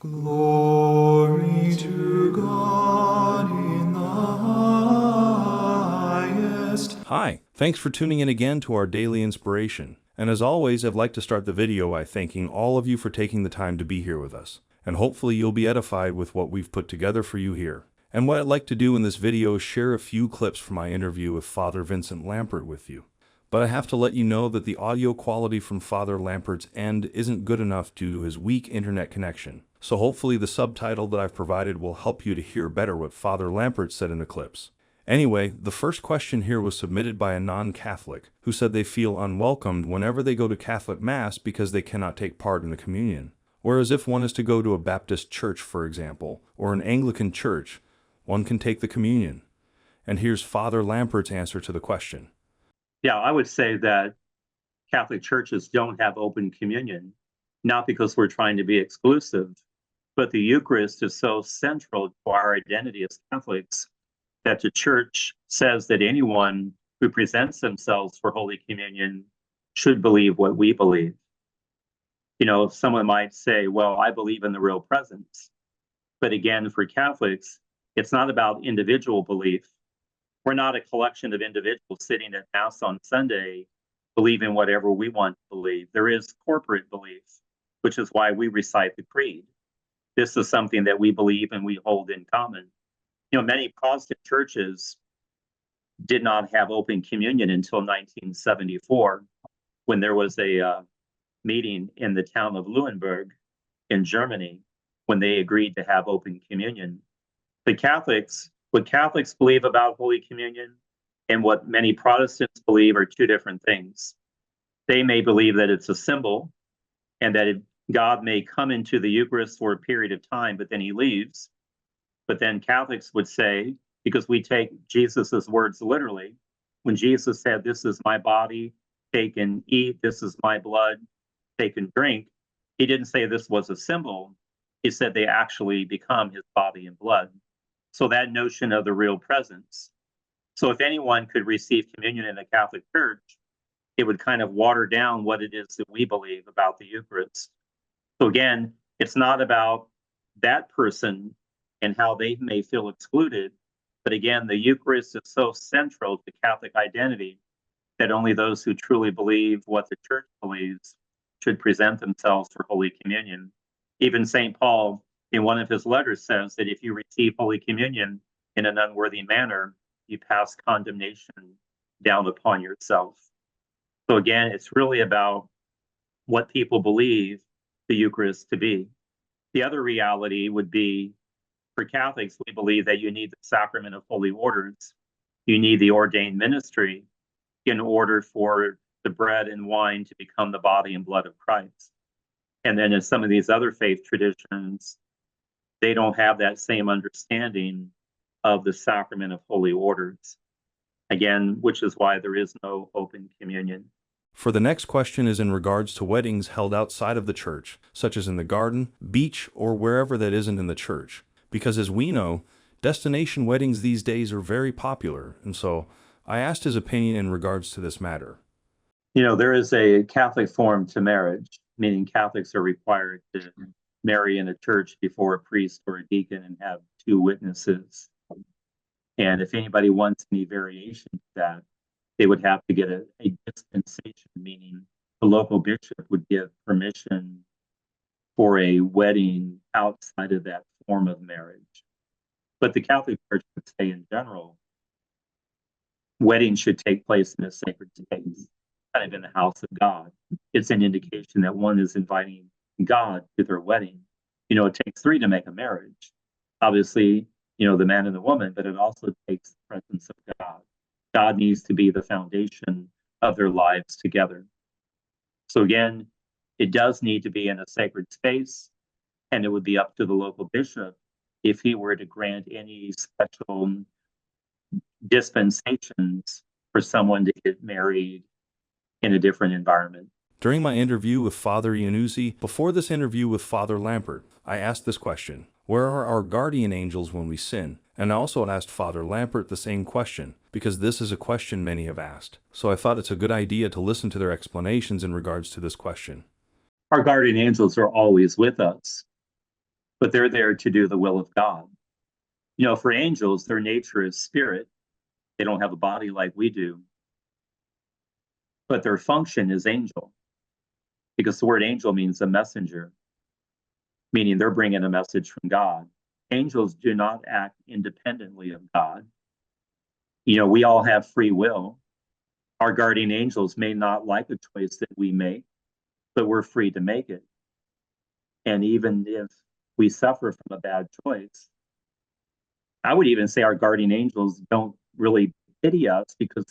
Glory to God in the highest. Hi, thanks for tuning in again to our daily inspiration. And as always, I'd like to start the video by thanking all of you for taking the time to be here with us. And hopefully you'll be edified with what we've put together for you here. And what I'd like to do in this video is share a few clips from my interview with Father Vincent Lampert with you. But I have to let you know that the audio quality from Father Lampert's end isn't good enough due to his weak internet connection. So hopefully the subtitle that I've provided will help you to hear better what Father Lampert said in the clips. Anyway, the first question here was submitted by a non-Catholic who said they feel unwelcomed whenever they go to Catholic Mass because they cannot take part in the communion. Whereas if one is to go to a Baptist church, for example, or an Anglican church, one can take the communion. And here's Father Lampert's answer to the question. Yeah, I would say that Catholic churches don't have open communion, not because we're trying to be exclusive, but the Eucharist is so central to our identity as Catholics that the church says that anyone who presents themselves for Holy Communion should believe what we believe. You know, someone might say, well, I believe in the real presence. But again, for Catholics, it's not about individual belief. We're not a collection of individuals sitting at Mass on Sunday believing whatever we want to believe. There is corporate belief, which is why we recite the creed. This is something that we believe and we hold in common. You know, many Protestant churches did not have open communion until 1974, when there was a meeting in the town of Lüneburg in Germany, when they agreed to have open communion. What Catholics believe about Holy Communion and what many Protestants believe are two different things. They may believe that it's a symbol and that God may come into the Eucharist for a period of time, but then he leaves. But then Catholics would say, because we take Jesus's words literally, when Jesus said, "This is my body, take and eat, this is my blood, take and drink," he didn't say this was a symbol. He said they actually become his body and blood. So that notion of the real presence. So if anyone could receive communion in the Catholic Church, it would kind of water down what it is that we believe about the Eucharist. So again, it's not about that person and how they may feel excluded. But again, the Eucharist is so central to Catholic identity that only those who truly believe what the Church believes should present themselves for Holy Communion. Even St. Paul, in one of his letters, says that if you receive Holy Communion in an unworthy manner, you pass condemnation down upon yourself. So again, it's really about what people believe the Eucharist to be. The other reality would be, for Catholics, we believe that you need the sacrament of holy orders. You need the ordained ministry in order for the bread and wine to become the body and blood of Christ. And then in some of these other faith traditions, they don't have that same understanding of the sacrament of holy orders. Again, which is why there is no open communion. For the next question is in regards to weddings held outside of the church, such as in the garden, beach, or wherever that isn't in the church. Because as we know, destination weddings these days are very popular, and so I asked his opinion in regards to this matter. You know, there is a Catholic form to marriage, meaning Catholics are required to marry in a church before a priest or a deacon and have two witnesses. And if anybody wants any variation to that, they would have to get a dispensation, meaning the local bishop would give permission for a wedding outside of that form of marriage. But the Catholic Church would say in general, weddings should take place in a sacred space, kind of in the house of God. It's an indication that one is inviting God to their wedding. You know, it takes three to make a marriage. Obviously, you know, the man and the woman, but it also takes the presence of God. God needs to be the foundation of their lives together. So again, it does need to be in a sacred space, and it would be up to the local bishop if he were to grant any special dispensations for someone to get married in a different environment. During my interview with Father Iannuzzi, before this interview with Father Lampert, I asked this question: where are our guardian angels when we sin? And I also asked Father Lampert the same question, because this is a question many have asked. So I thought it's a good idea to listen to their explanations in regards to this question. Our guardian angels are always with us. but they're there to do the will of God. For angels, their nature is spirit. They don't have a body like we do, but their function is angel, because the word angel means a messenger, meaning they're bringing a message from God. Angels do not act independently of God. We all have free will. Our guardian angels may not like a choice that we make, but we're free to make it. And even if we suffer from a bad choice, I would even say our guardian angels don't really pity us because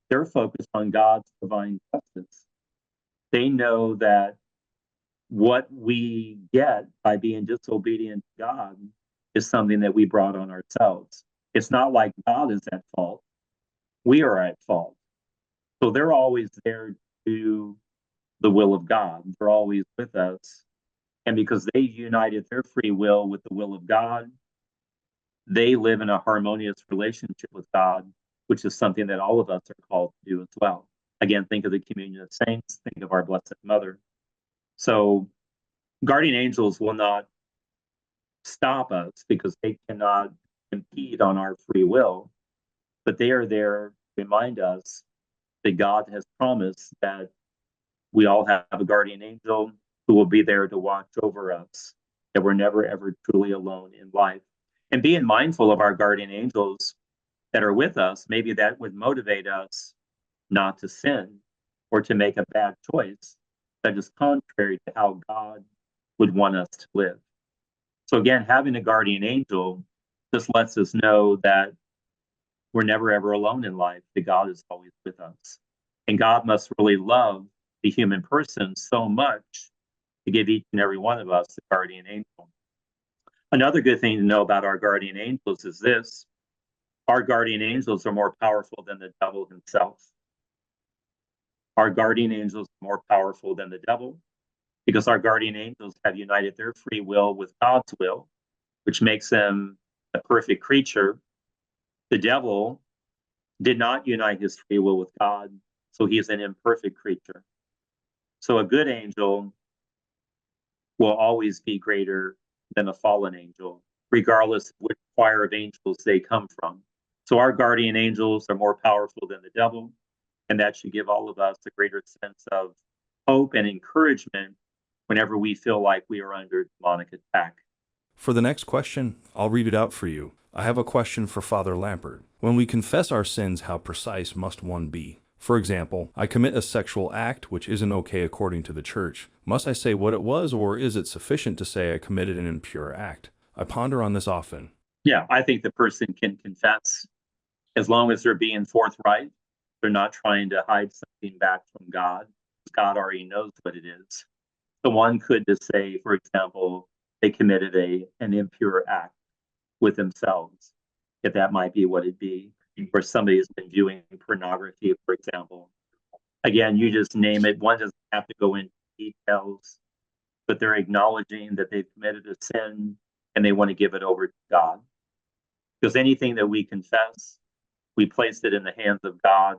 they're focused on God's divine justice. They know that what we get by being disobedient to God is something that we brought on ourselves. It's not like God is at fault. We are at fault. So they're always there to do the will of God. They're always with us. And because they united their free will with the will of God, they live in a harmonious relationship with God, which is something that all of us are called to do as well. Again, think of the communion of saints, think of our Blessed Mother. So guardian angels will not stop us because they cannot impede on our free will, but they are there to remind us that God has promised that we all have a guardian angel who will be there to watch over us, that we're never, ever truly alone in life. And being mindful of our guardian angels that are with us, maybe that would motivate us not to sin or to make a bad choice that is contrary to how God would want us to live. So again, having a guardian angel just lets us know that we're never ever alone in life, that God is always with us. And God must really love the human person so much to give each and every one of us a guardian angel. Another good thing to know about our guardian angels is this: our guardian angels are more powerful than the devil himself. Our guardian angels are more powerful than the devil because our guardian angels have united their free will with God's will, which makes them a perfect creature. The devil did not unite his free will with God, so he is an imperfect creature. So a good angel will always be greater than a fallen angel, regardless of which choir of angels they come from. So our guardian angels are more powerful than the devil, and that should give all of us a greater sense of hope and encouragement whenever we feel like we are under demonic attack. For the next question, I'll read it out for you. I have a question for Father Lampert. When we confess our sins, how precise must one be? For example, I commit a sexual act which isn't okay according to the church. Must I say what it was, or is it sufficient to say I committed an impure act? I ponder on this often. Yeah, I think the person can confess as long as they're being forthright. They're not trying to hide something back from God. God already knows what it is. So one could just say, for example, they committed an impure act with themselves, if that might be what it'd be, or somebody has been viewing pornography, for example. Again, you just name it. One doesn't have to go into details, but they're acknowledging that they've committed a sin and they want to give it over to God. Because anything that we confess, we place it in the hands of God,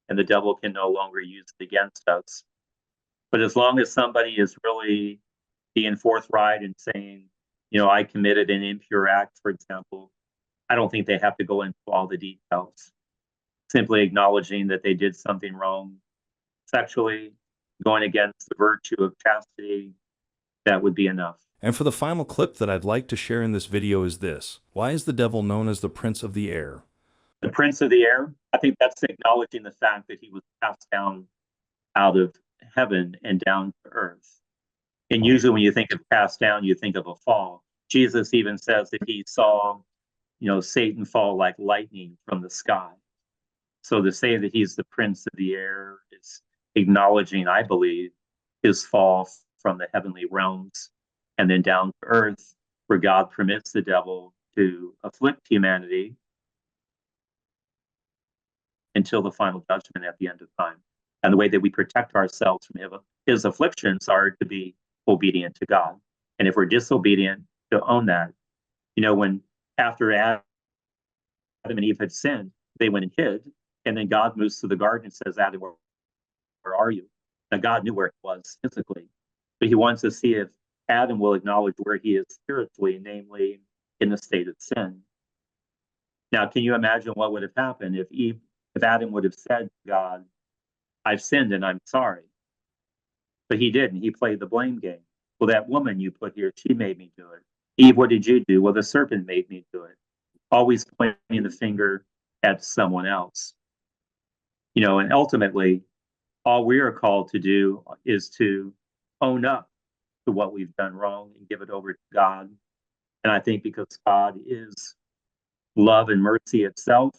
and the devil can no longer use it against us. But as long as somebody is really being forthright and saying, I committed an impure act, for example, I don't think they have to go into all the details. Simply acknowledging that they did something wrong sexually, going against the virtue of chastity, that would be enough. And for the final clip that I'd like to share in this video is this: why is the devil known as the prince of the air? The prince of the air, I think that's acknowledging the fact that he was cast down out of heaven and down to earth. And usually when you think of cast down, you think of a fall. Jesus even says that he saw, Satan fall like lightning from the sky. So to say that he's the prince of the air is acknowledging, I believe, his fall from the heavenly realms and then down to earth, where God permits the devil to afflict humanity until the final judgment at the end of time. And the way that we protect ourselves from his afflictions are to be obedient to God. And if we're disobedient, to own that. When after Adam and Eve had sinned, they went and hid, and then God moves to the garden and says, Adam, where are you? Now God knew where he was physically, but he wants to see if Adam will acknowledge where he is spiritually, namely in the state of sin. Now, can you imagine what would have happened if Adam would have said to God, I've sinned and I'm sorry? But he didn't. He played the blame game. Well, that woman you put here, she made me do it. Eve, what did you do? Well, the serpent made me do it. Always pointing the finger at someone else. And ultimately, all we are called to do is to own up to what we've done wrong and give it over to God. And I think because God is love and mercy itself,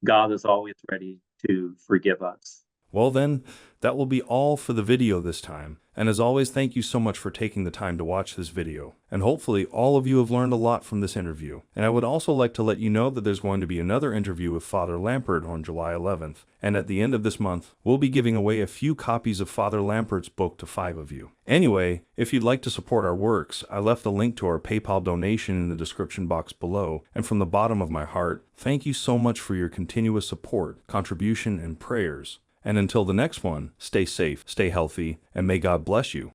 God is always ready to forgive us. Well then, that will be all for the video this time. And as always, thank you so much for taking the time to watch this video. And hopefully all of you have learned a lot from this interview. And I would also like to let you know that there's going to be another interview with Father Lampert on July 11th. And at the end of this month, we'll be giving away a few copies of Father Lampert's book to 5 of you. Anyway, if you'd like to support our works, I left a link to our PayPal donation in the description box below. And from the bottom of my heart, thank you so much for your continuous support, contribution, and prayers. And until the next one, stay safe, stay healthy, and may God bless you.